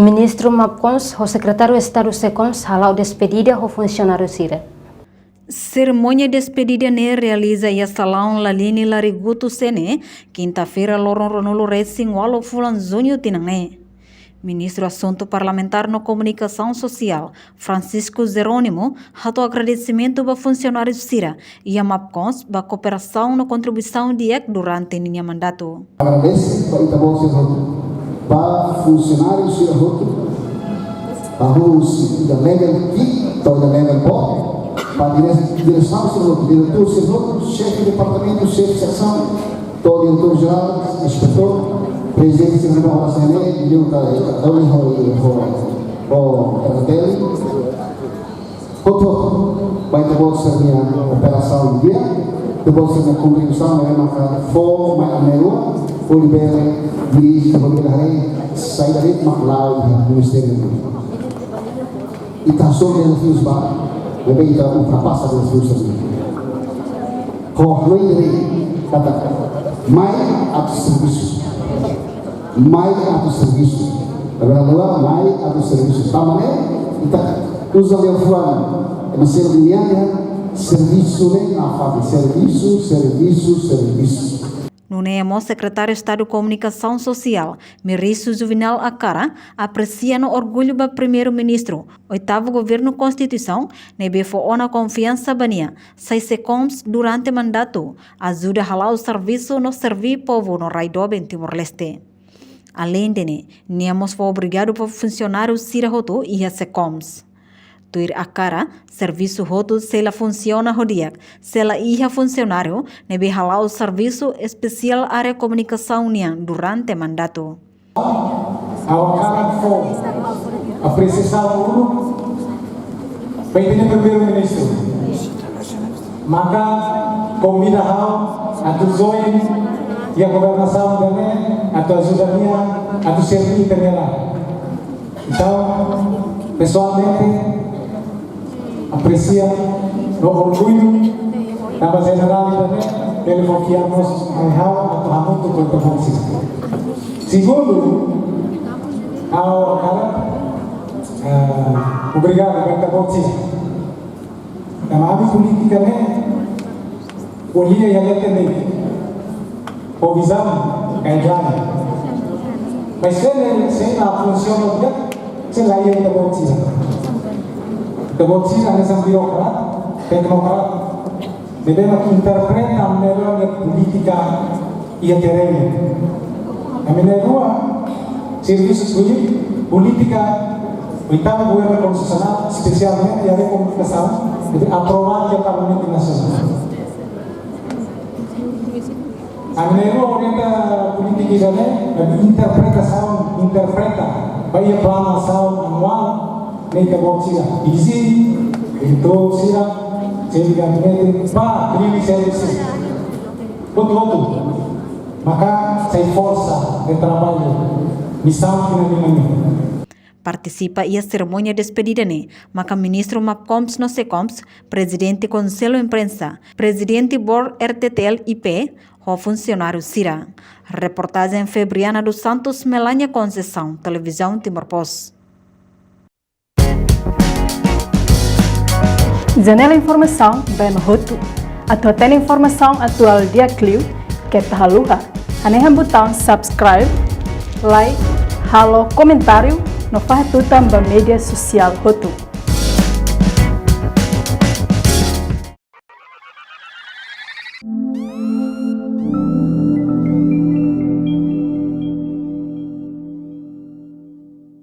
Ministro Mapcons, o secretário de Estado Secons, halau despedida ao funcionário Cira. Cerimônia de despedida ne realiza e salão Lalini Lariguto Sene, quinta-feira Loron Ronolo Racing Walo Fulan Zunho Tinangue. Ministro Assunto Parlamentar no Comunicação Social, Francisco Jerônimo, ratou agradecimento para funcionários Cira e a Mapcons para cooperação na contribuição de EC durante o mandato. Agradece para funcionários Cira Roto, para os da legal aqui, da legal pó, para a direção Cira Roto, diretor Cira Roto, chefe de departamento, chefe de secção, todo diretor geral, inspetor, presidente Cira Roto, a CNE, e o vai ter bolsa minha operação de dia, ter bolsa minha contribuição, vai marcar for, vai amelua, o libera, dirige, vai ter sair dari maklau do Ministério. E está sobre os fios bar, vai ter ultrapassa os fios também. Corre ele kata, mai atau serviço, mai atau serviço. Agora mai atau serviço. Tamane kita usa o fuan, mas serviço né na fábrica, serviço. No secretário de Estado de Comunicação Social, Meriço Juvenal Acara, aprecia no orgulho do primeiro-ministro, oitavo governo Constituição, nebe foona confiança bania, sai secoms durante o mandato, ajuda a halar o serviço no servir povo no Raidobe em Timor-Leste. Além de niamos foi obrigado por funcionários Cira Roto e a secoms. Tuir Acara, serviço roto se ela funciona rodiak, se ela ia funcionário, nebe halau o serviço especial área comunicação união durante o mandato. Ao Acara foi apreciado para o primeiro-ministro. Maka convida a tu zoin e a governação também, a tua ajudaria, a tu servir também lá. Então, pessoalmente, aprecia o orgulho da base general também, pelo confiarmos em Hau, a muito contra Francisco. Segundo, ao cara, obrigado pela confiança. Na área política, polia e a também, o visão, a ideia. Mas se a função não se lá ia da confiança. Kemudian ada sang birokrat, teknokrat, bagaimana interpretan melodi politika ia tereng. Kami dua, serviço politika, oitavo governo constitucional, especialmente a comunicação, aprovado pelo Parlamento Nacional. Kami dua orienta politika ini, interpreta, baik planação anual. Neka boxira, easy, itu sira, jadi gabinete, primi serviço, tudo, maka saya força de trabalho, missão que não Participa e a cerimônia de despedida maka ministro Mapcons no Secoms, presidente Conselho Imprensa, presidente Board RTTL IP, o funcionário Cira. Reportagem Febriana dos Santos, Melania Conceição, Televisão Timor-Post. Janela Informação, Ben Roto. Atau informação atual dia Clio, que tahaluha. Anehan botão subscribe, like, halo, comentário, no fahatutan ba media social Roto.